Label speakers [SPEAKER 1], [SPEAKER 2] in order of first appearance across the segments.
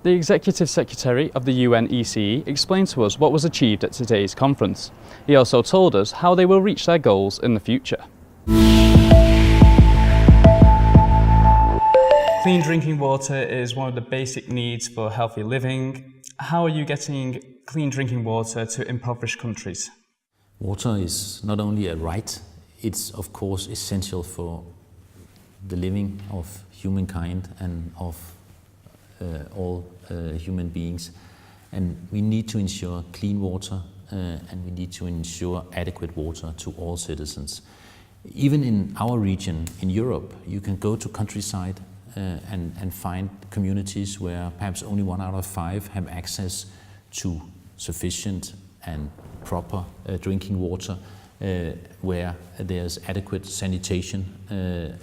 [SPEAKER 1] The Executive Secretary of the UNECE explained to us what was achieved at today's conference. He also told us how they will reach their goals in the future. Clean drinking water is one of the basic needs for healthy living. How are you getting clean drinking water to impoverished countries?
[SPEAKER 2] Water is not only a right, it's of course essential for the living of humankind and of all human beings. And we need to ensure clean water and we need to ensure adequate water to all citizens. Even in our region, in Europe, you can go to countryside and find communities where perhaps only 1 out of 5 have access to sufficient and proper drinking water, where there's adequate sanitation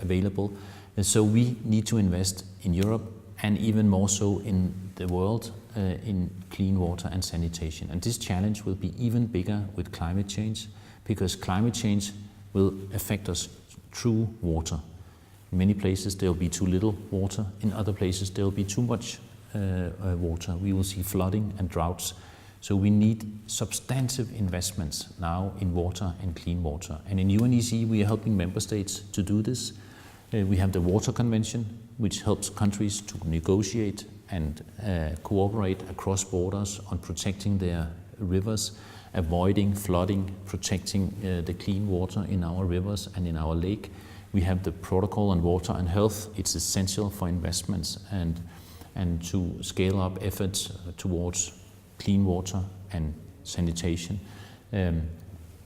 [SPEAKER 2] available. And so we need to invest in Europe and even more so in the world in clean water and sanitation. And this challenge will be even bigger with climate change, because climate change will affect us through water. In many places there will be too little water, in other places there will be too much water. We will see flooding and droughts. So we need substantive investments now in water and clean water. And in UNECE we are helping member states to do this. We have the Water Convention, which helps countries to negotiate and cooperate across borders on protecting their rivers, avoiding flooding, protecting the clean water in our rivers and in our lake. We have the Protocol on Water and Health. It's essential for investments and to scale up efforts towards clean water and sanitation.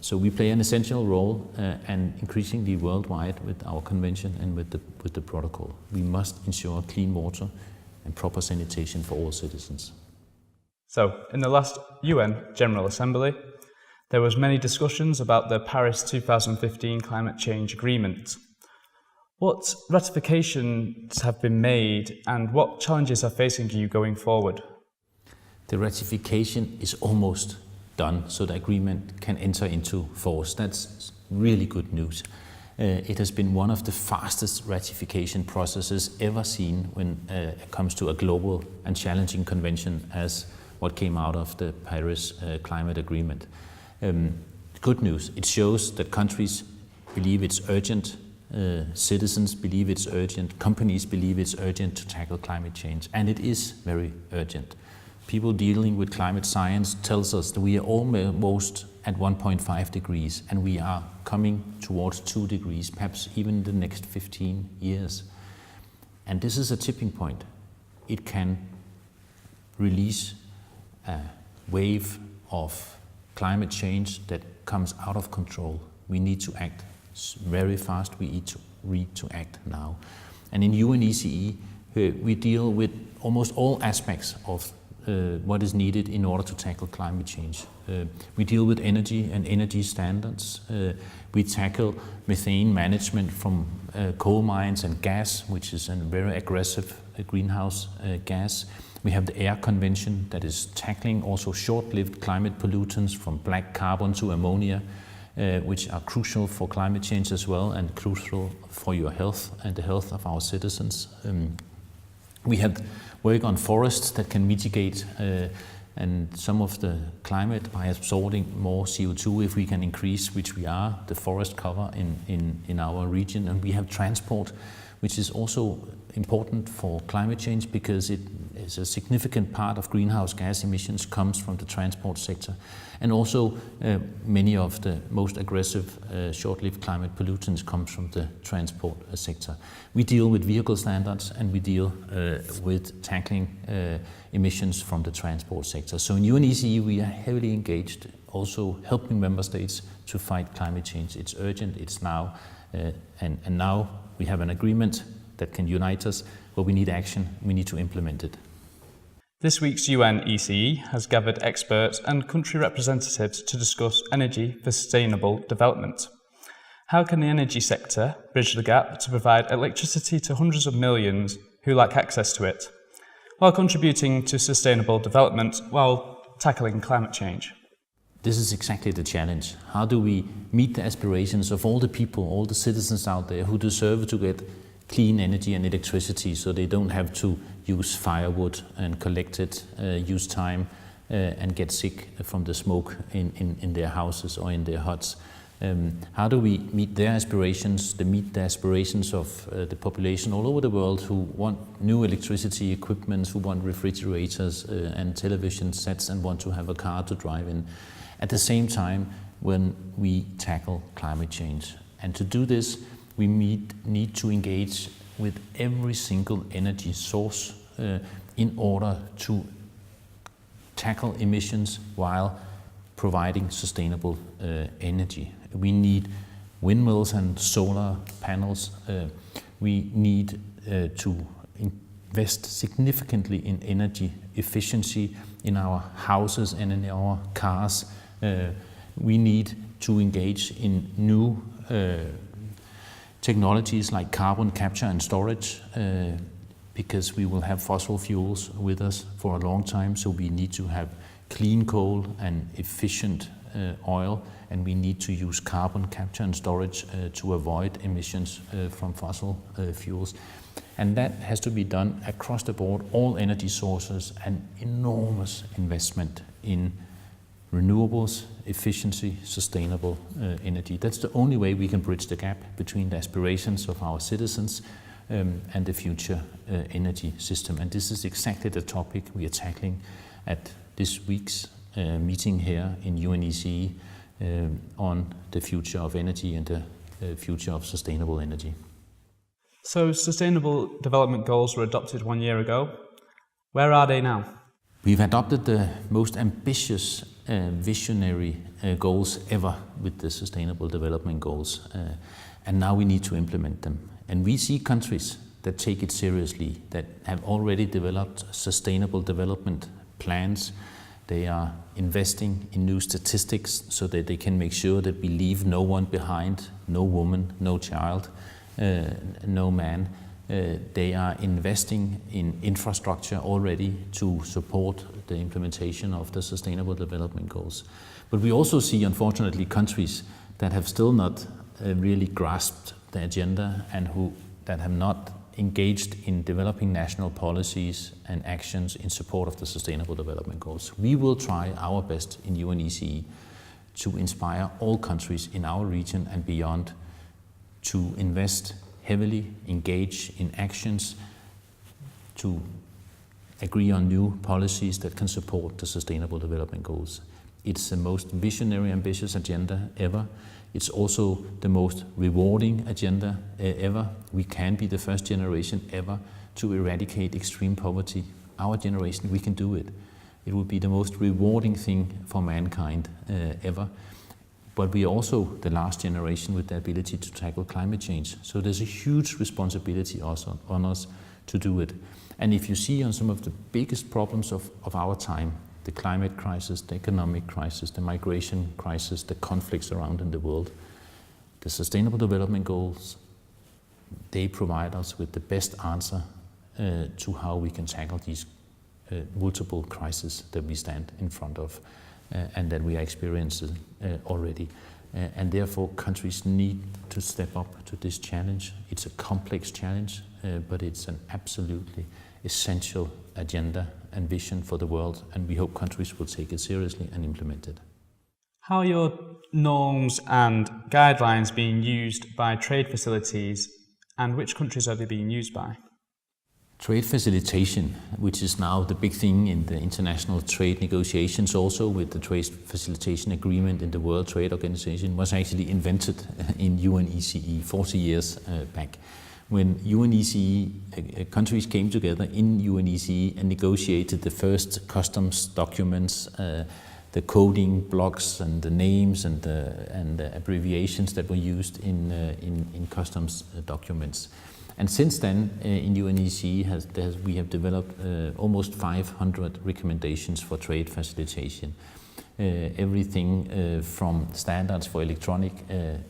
[SPEAKER 2] So we play an essential role and increasingly worldwide with our convention and with the protocol. We must ensure clean water and proper sanitation for all citizens.
[SPEAKER 1] So, in the last UN General Assembly, there was many discussions about the Paris 2015 Climate Change Agreement. What ratifications have been made and what challenges are facing you going forward?
[SPEAKER 2] The ratification is almost done, so the agreement can enter into force. That's really good news. It has been one of the fastest ratification processes ever seen when it comes to a global and challenging convention as what came out of the Paris Climate Agreement. Good news, it shows that countries believe it's urgent, citizens believe it's urgent, companies believe it's urgent to tackle climate change, and it is very urgent. People dealing with climate science tells us that we are almost at 1.5 degrees and we are coming towards 2 degrees, perhaps even the next 15 years. And this is a tipping point. It can release a wave of climate change that comes out of control. We need to act very fast. We need to act now. And in UNECE, we deal with almost all aspects of what is needed in order to tackle climate change. We deal with energy and energy standards. We tackle methane management from coal mines and gas, which is a very aggressive greenhouse gas. We have the Air Convention that is tackling also short-lived climate pollutants from black carbon to ammonia, which are crucial for climate change as well and crucial for your health and the health of our citizens. We have work on forests that can mitigate and some of the climate by absorbing more CO2 if we can increase, which we are, the forest cover in our region. And we have transport, which is also important for climate change because it is a significant part of greenhouse gas emissions comes from the transport sector. And also many of the most aggressive short-lived climate pollutants comes from the transport sector. We deal with vehicle standards and we deal with tackling emissions from the transport sector. So in UNECE we are heavily engaged, also helping member states to fight climate change. It's urgent, it's now, and now we have an agreement that can unite us, but we need action, we need to implement it.
[SPEAKER 1] This week's UNECE has gathered experts and country representatives to discuss energy for sustainable development. How can the energy sector bridge the gap to provide electricity to hundreds of millions who lack access to it, while contributing to sustainable development while tackling climate change?
[SPEAKER 2] This is exactly the challenge. How do we meet the aspirations of all the people, all the citizens out there who deserve to get clean energy and electricity, so they don't have to use firewood and collect it, use time and get sick from the smoke in their houses or in their huts. How do we meet their aspirations, meet the aspirations of the population all over the world who want new electricity equipment, who want refrigerators and television sets and want to have a car to drive in, at the same time when we tackle climate change. And to do this, we need to engage with every single energy source in order to tackle emissions while providing sustainable energy. We need windmills and solar panels. We need to invest significantly in energy efficiency in our houses and in our cars. We need to engage in new technologies like carbon capture and storage because we will have fossil fuels with us for a long time, so we need to have clean coal and efficient oil, and we need to use carbon capture and storage to avoid emissions from fossil fuels. And that has to be done across the board, all energy sources, and enormous investment in renewables, efficiency, sustainable energy. That's the only way we can bridge the gap between the aspirations of our citizens and the future energy system. And this is exactly the topic we are tackling at this week's meeting here in UNECE on the future of energy and the future of sustainable energy.
[SPEAKER 1] So Sustainable Development Goals were adopted 1 year ago. Where are they now?
[SPEAKER 2] We've adopted the most ambitious visionary goals ever with the Sustainable Development Goals, and now we need to implement them. And we see countries that take it seriously, that have already developed sustainable development plans. They are investing in new statistics so that they can make sure that we leave no one behind, no woman, no child, no man. They are investing in infrastructure already to support the implementation of the Sustainable Development Goals. But we also see, unfortunately, countries that have still not really grasped the agenda and that have not engaged in developing national policies and actions in support of the Sustainable Development Goals. We will try our best in UNECE to inspire all countries in our region and beyond to invest heavily, engage in actions, to agree on new policies that can support the Sustainable Development Goals. It's the most visionary, ambitious agenda ever. It's also the most rewarding agenda ever. We can be the first generation ever to eradicate extreme poverty. Our generation, we can do it. It will be the most rewarding thing for mankind ever. But we are also the last generation with the ability to tackle climate change. So there's a huge responsibility also on us to do it. And if you see on some of the biggest problems of our time, the climate crisis, the economic crisis, the migration crisis, the conflicts around in the world, the Sustainable Development Goals, they provide us with the best answer to how we can tackle these multiple crises that we stand in front of and that we are experiencing already. And therefore, countries need to step up to this challenge. It's a complex challenge, but it's an absolutely essential agenda and vision for the world, and we hope countries will take it seriously and implement it.
[SPEAKER 1] How are your norms and guidelines being used by trade facilities, and which countries are they being used by?
[SPEAKER 2] Trade facilitation, which is now the big thing in the international trade negotiations also with the trade facilitation agreement in the World Trade Organization, was actually invented in UNECE 40 years back. When UNECE countries came together in UNECE and negotiated the first customs documents, the coding blocks and the names and the abbreviations that were used in customs documents. And since then, in UNECE, we have developed almost 500 recommendations for trade facilitation. Everything from standards for electronic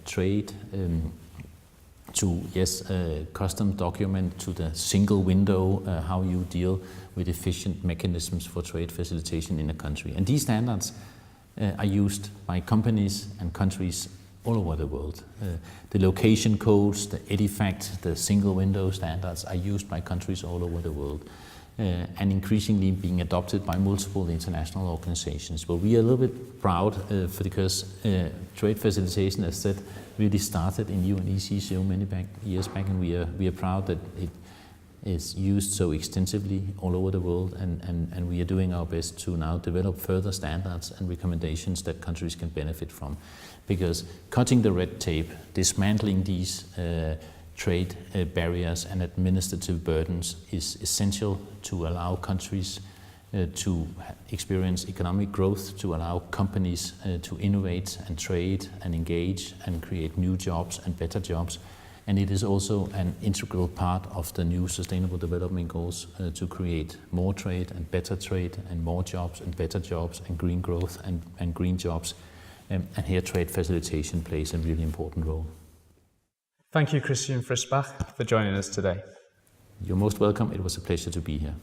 [SPEAKER 2] trade to, custom document, to the single window, how you deal with efficient mechanisms for trade facilitation in a country. And these standards are used by companies and countries all over the world. The location codes, the EDIFACT, the single window standards are used by countries all over the world and increasingly being adopted by multiple international organizations. But we are a little bit proud because trade facilitation, as said, really started in UNECE so many years back, and we are proud that it is used so extensively all over the world, and we are doing our best to now develop further standards and recommendations that countries can benefit from. Because cutting the red tape, dismantling these trade barriers and administrative burdens is essential to allow countries to experience economic growth, to allow companies to innovate and trade and engage and create new jobs and better jobs. And it is also an integral part of the new Sustainable Development Goals to create more trade and more jobs and better jobs and green growth and green jobs. And here trade facilitation plays a really important role.
[SPEAKER 1] Thank you, Christian Friis Bach, for joining us today.
[SPEAKER 2] You're most welcome. It was a pleasure to be here.